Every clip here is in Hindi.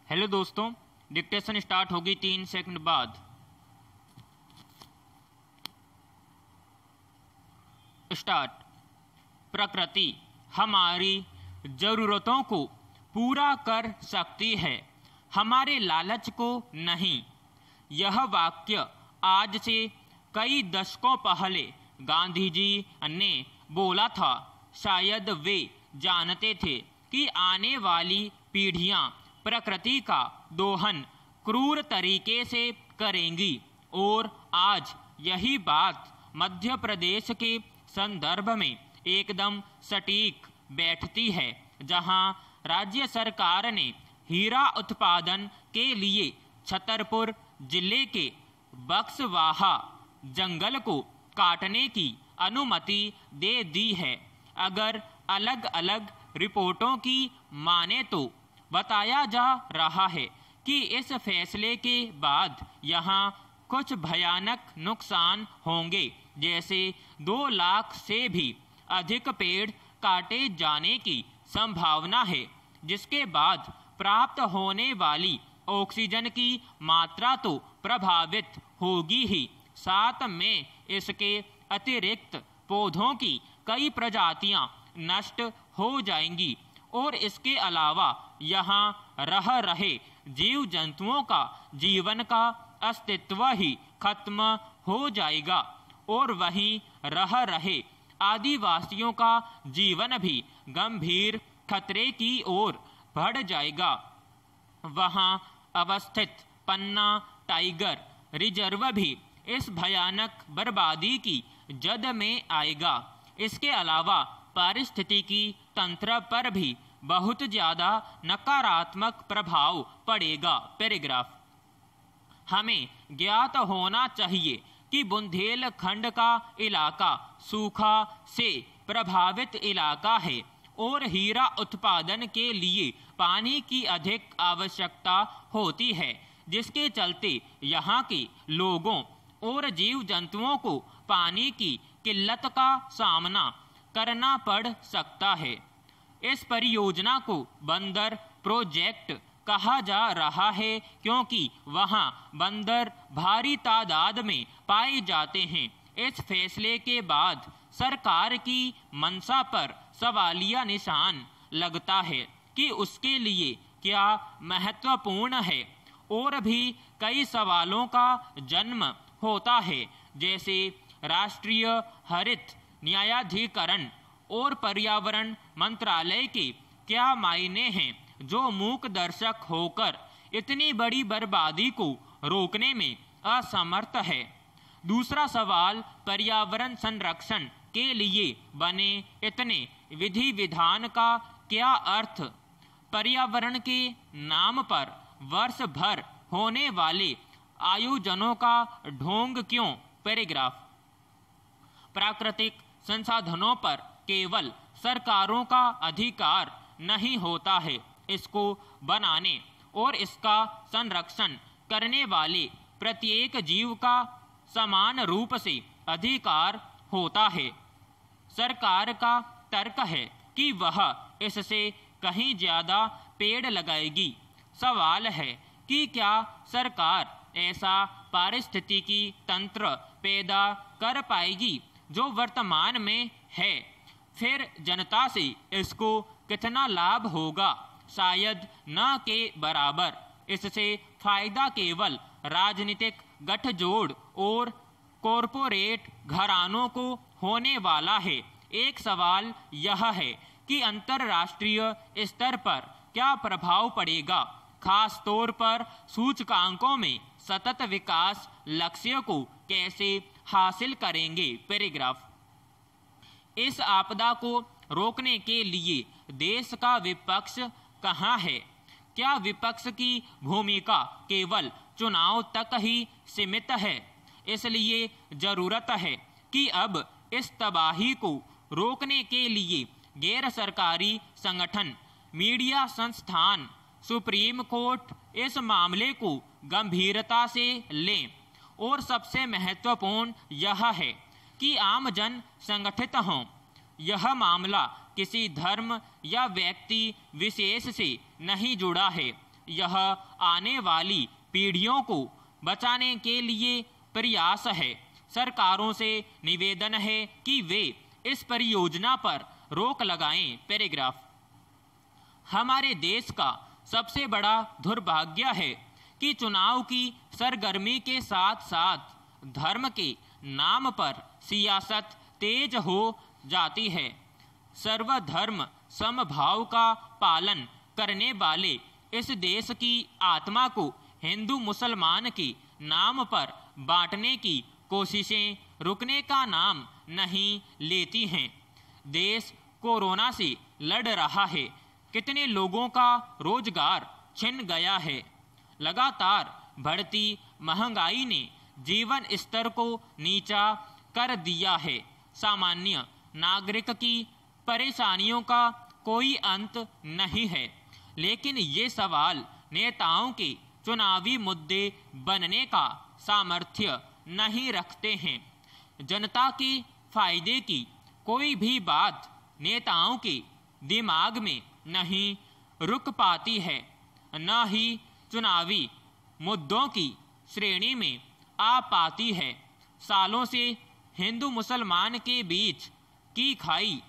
हेलो दोस्तों, डिक्टेशन स्टार्ट होगी 3 सेकंड बाद। स्टार्ट। प्रकृति हमारी जरूरतों को पूरा कर सकती है, हमारे लालच को नहीं। यह वाक्य आज से कई दशकों पहले गांधी जी ने बोला था। शायद वे जानते थे कि आने वाली पीढ़ियां प्रकृति का दोहन क्रूर तरीके से करेंगी, और आज यही बात मध्य प्रदेश के संदर्भ में एकदम सटीक बैठती है, जहां राज्य सरकार ने हीरा उत्पादन के लिए छतरपुर जिले के बक्सवाहा जंगल को काटने की अनुमति दे दी है। अगर अलग अलग रिपोर्टों की माने तो बताया जा रहा है कि इस फैसले के बाद यहाँ कुछ भयानक नुकसान होंगे, जैसे 2 लाख से भी अधिक पेड़ काटे जाने की संभावना है, जिसके बाद प्राप्त होने वाली ऑक्सीजन की मात्रा तो प्रभावित होगी ही, साथ में इसके अतिरिक्त पौधों की कई प्रजातियां नष्ट हो जाएंगी, और इसके अलावा यहाँ रह रहे जीव जंतुओं का जीवन का अस्तित्व ही खत्म हो जाएगा, और वहीं रह रहे आदिवासियों का जीवन भी गंभीर खतरे की ओर बढ़ जाएगा। वहाँ अवस्थित पन्ना टाइगर रिजर्व भी इस भयानक बर्बादी की जद में आएगा। इसके अलावा पारिस्थितिकी तंत्र पर भी बहुत ज्यादा नकारात्मक प्रभाव पड़ेगा। पैराग्राफ। हमें ज्ञात होना चाहिए कि बुंदेलखंड का इलाका सूखा से प्रभावित इलाका है, और हीरा उत्पादन के लिए पानी की अधिक आवश्यकता होती है, जिसके चलते यहाँ के लोगों और जीव जंतुओं को पानी की किल्लत का सामना करना पड़ सकता है। इस परियोजना को बंदर प्रोजेक्ट कहा जा रहा है, क्योंकि वहां बंदर भारी तादाद में पाए जाते हैं। इस फैसले के बाद सरकार की मंशा पर सवालिया निशान लगता है कि उसके लिए क्या महत्वपूर्ण है, और भी कई सवालों का जन्म होता है, जैसे राष्ट्रीय हरित न्यायाधिकरण और पर्यावरण मंत्रालय के क्या मायने हैं, जो मूक दर्शक होकर इतनी बड़ी बर्बादी को रोकने में असमर्थ है। दूसरा सवाल, पर्यावरण संरक्षण के लिए बने इतने विधि विधान का क्या अर्थ? पर्यावरण के नाम पर वर्ष भर होने वाले आयोजनों का ढोंग क्यों? पैराग्राफ। प्राकृतिक संसाधनों पर केवल सरकारों का अधिकार नहीं होता है, इसको बनाने और इसका संरक्षण करने वाले प्रत्येक जीव का समान रूप से अधिकार होता है। सरकार का तर्क है कि वह इससे कहीं ज्यादा पेड़ लगाएगी। सवाल है कि क्या सरकार ऐसा पारिस्थितिकी तंत्र पैदा कर पाएगी जो वर्तमान में है? फिर जनता से इसको कितना लाभ होगा? शायद न के बराबर। इससे फायदा केवल राजनीतिक गठजोड़ और कॉरपोरेट घरानों को होने वाला है। एक सवाल यह है कि अंतर्राष्ट्रीय स्तर पर क्या प्रभाव पड़ेगा, खास तौर पर सूचकांकों में सतत विकास लक्ष्य को कैसे हासिल करेंगे? पैराग्राफ। इस आपदा को रोकने के लिए देश का विपक्ष कहाँ है? क्या विपक्ष की भूमिका केवल चुनाव तक ही सीमित है? इसलिए जरूरत है कि अब इस तबाही को रोकने के लिए गैर सरकारी संगठन, मीडिया संस्थान, सुप्रीम कोर्ट इस मामले को गंभीरता से लें, और सबसे महत्वपूर्ण यह है कि आम जन संगठित हों। यह मामला किसी धर्म या व्यक्ति विशेष से नहीं जुड़ा है, यह आने वाली पीढ़ियों को बचाने के लिए प्रयास है। सरकारों से निवेदन है कि वे इस परियोजना पर रोक लगाएं। पैराग्राफ। हमारे देश का सबसे बड़ा दुर्भाग्य है कि चुनाव की सरगर्मी के साथ साथ धर्म के नाम पर सियासत तेज हो जाती है। सर्वधर्म समभाव का पालन करने वाले इस देश की आत्मा को हिंदू मुसलमान के नाम पर बांटने की कोशिशें रुकने का नाम नहीं लेती हैं। देश कोरोना से लड़ रहा है। कितने लोगों का रोजगार छिन गया है। लगातार बढ़ती महंगाई ने जीवन स्तर को नीचा कर दिया है। सामान्य नागरिक की परेशानियों का कोई अंत नहीं है। लेकिन ये सवाल नेताओं के चुनावी मुद्दे बनने का सामर्थ्य नहीं रखते हैं। जनता के फायदे की कोई भी बात नेताओं के दिमाग में नहीं रुक पाती है, न ही चुनावी मुद्दों की श्रेणी में आ पाती है। सालों से हिंदू मुसलमान के बीच की खाई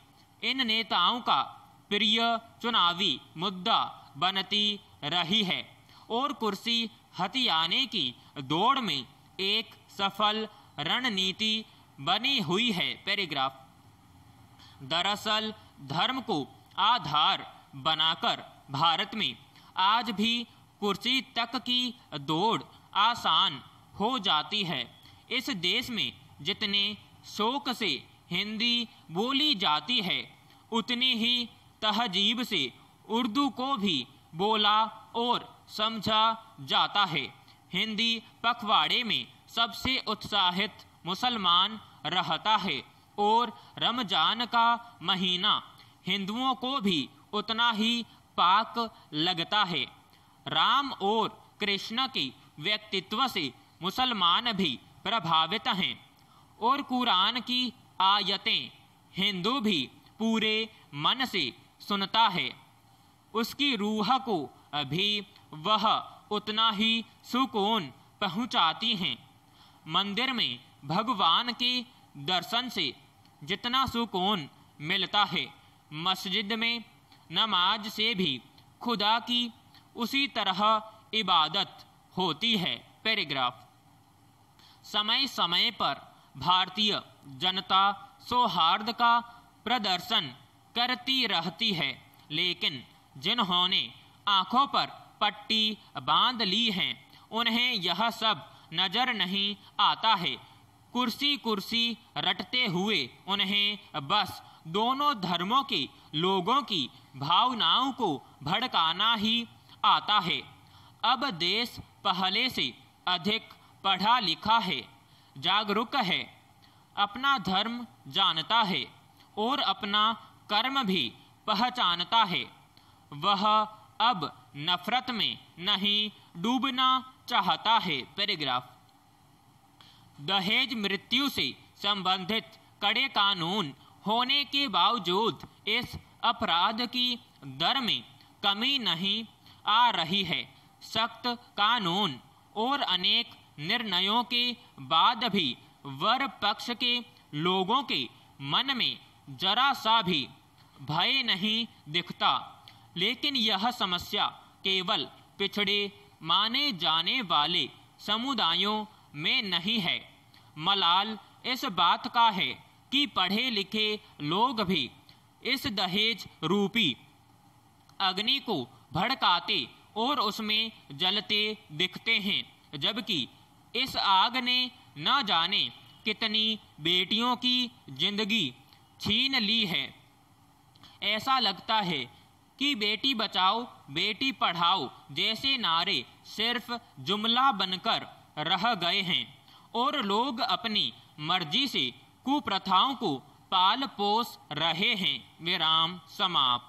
इन नेताओं का प्रिय चुनावी मुद्दा बनती रही है और कुर्सी हथियाने की दौड़ में एक सफल रणनीति बनी हुई है। पैराग्राफ। दरअसल धर्म को आधार बनाकर भारत में आज भी कुर्सी तक की दौड़ आसान हो जाती है। इस देश में जितने शौक से हिंदी बोली जाती है, उतनी ही तहजीब से उर्दू को भी बोला और समझा जाता है। हिंदी पखवाड़े में सबसे उत्साहित मुसलमान रहता है और रमजान का महीना हिंदुओं को भी उतना ही पाक लगता है। राम और कृष्ण के व्यक्तित्व से मुसलमान भी प्रभावित हैं और कुरान की आयतें हिंदू भी पूरे मन से सुनता है। उसकी रूह को भी वह उतना ही सुकून पहुंचाती हैं। मंदिर में भगवान के दर्शन से जितना सुकून मिलता है, मस्जिद में नमाज से भी खुदा की उसी तरह इबादत होती है। पैराग्राफ। समय समय पर भारतीय जनता सौहार्द का प्रदर्शन करती रहती है, लेकिन जिन्होंने आंखों पर पट्टी बांध ली है उन्हें यह सब नजर नहीं आता है। कुर्सी कुर्सी रटते हुए उन्हें बस दोनों धर्मों के लोगों की भावनाओं को भड़काना ही आता है। अब देश पहले से अधिक पढ़ा लिखा है, जागरूक है, अपना धर्म जानता है और अपना कर्म भी पहचानता है। वह अब नफरत में नहीं डूबना चाहता है। पैराग्राफ। दहेज मृत्यु से संबंधित कड़े कानून होने के बावजूद इस अपराध की दर में कमी नहीं आ रही है। सख्त कानून और अनेक निर्णयों के बाद भी वर पक्ष के लोगों के मन में जरा सा भी भय नहीं दिखता। लेकिन यह समस्या केवल पिछड़े माने जाने वाले समुदायों में नहीं है। मलाल इस बात का है कि पढ़े लिखे लोग भी इस दहेज रूपी अग्नि को भड़काते और उसमें जलते दिखते हैं, जबकि इस आग ने न जाने कितनी बेटियों की जिंदगी छीन ली है। ऐसा लगता है कि बेटी बचाओ बेटी पढ़ाओ जैसे नारे सिर्फ जुमला बनकर रह गए हैं और लोग अपनी मर्जी से कुप्रथाओं को पाल पोस रहे हैं। विराम समाप्त।